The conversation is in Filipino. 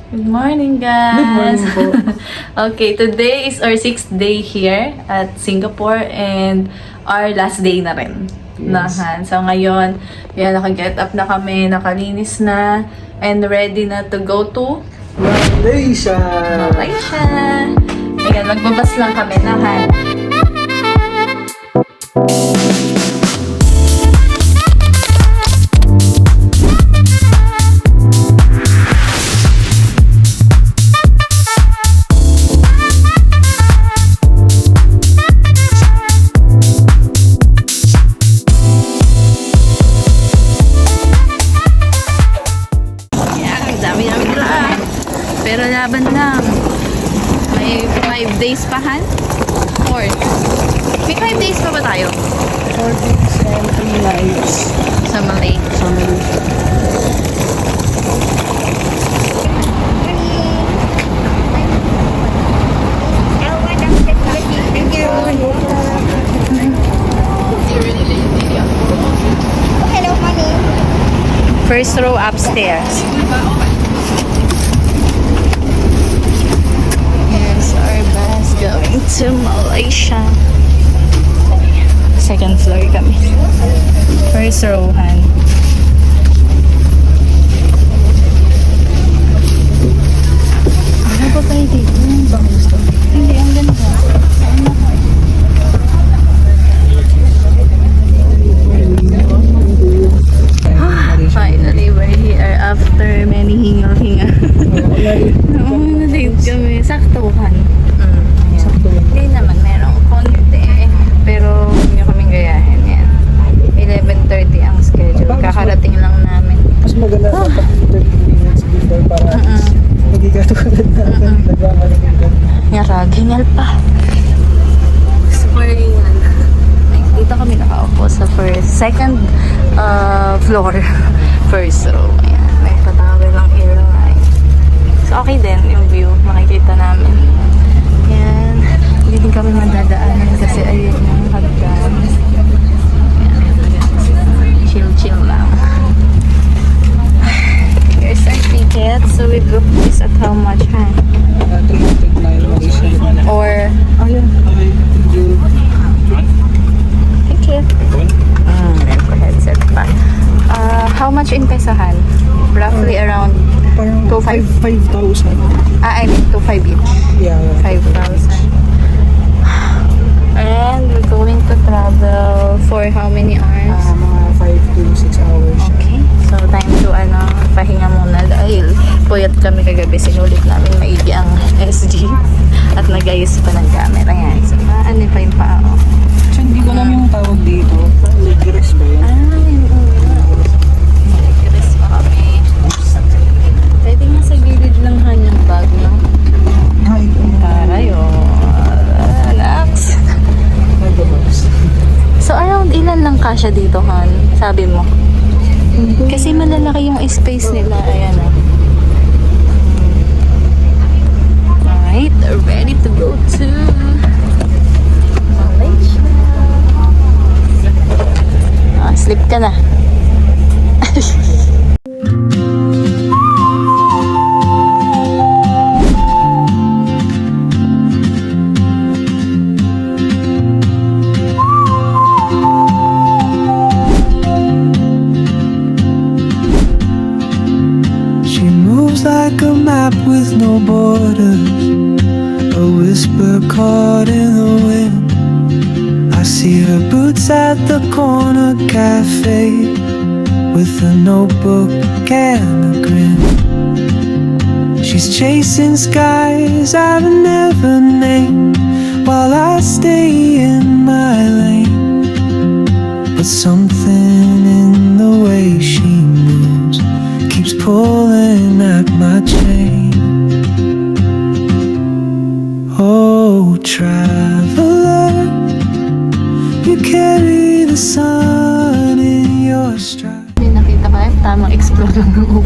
Good morning, guys! Good morning po. Okay, today is our 6th day here at Singapore and our last day na rin. Yes. So ngayon, yan, naka-get up na kami, nakalinis na, and ready na to go to Malaysia! Malaysia! Ayan, magbabas lang kami na, Han. Pero laban lang. May 5 days pa, Han? Or, may 5 days pa ba tayo? 4 days and 3 nights. Sa Malay. Sa Malaysia. Thank you. Hello, honey. First row upstairs. Here's our bus going to Malaysia. Second floor kami. First row, Han. Ano ba kayo dito? Hindi, ang ganda. Finally, we're here after many hingal-hingal. Oo, na-late kami. Saktuhan. Hindi naman, merong konti. Pero, huwag nyo kaming gayahin yan. 11:30 ang schedule. Kakarating lang namin. Mas maganda sa 30 minutes before para hindi ka tulad natin. Nagmamalaking ka. Hingal pa. Super hingal. Dito kami nakaupo sa second floor. First row. Ayan. May patawel lang airline. So, okay din yung view. Makikita namin. Ayan. Hindi din kami madadaanan kasi ayun yung hagdan. Chill-chill lang. Here's our ticket. So, we booked this at how much, Han? 309 Malaysia. Or, Ayun. Okay. Thank you. thank you. Meron ko headset pa. How much in pesahan? Roughly around Parang 2,500. 5,000. I mean 2,500 each. Yeah. 5,000. And we're going to travel for how many hours? Mga 5 to 6 hours. Okay. So, time to pahinga muna dahil puyat kami kagabi. Sinulit namin maigi ang SG at nag-ayos pa ng camera. Ayan. So, ano pa yung pao? So, hindi ko alam yung tawag dito. Leg rest ba yan? Nag-rest pa kami. Pwede nga sa gilid lang hanyang bag, no? Ay, Taray, relax. So, around ilan lang kasya dito, Han? Sabi mo? Kasi malalaki yung space nila. Ayan, oh. Alright, ready to go to Malaysia. Sleep ka na. She moves like a map with no borders, a whisper caught in the wind. I see her boots at the corner cafe with a notebook and a grin. She's chasing skies I've never named while I stay in my lane. But something in the way she moves keeps pulling at my chain. Oh, traveler, you carry the sun in your stride. May nakita ka, tamang explore lang ng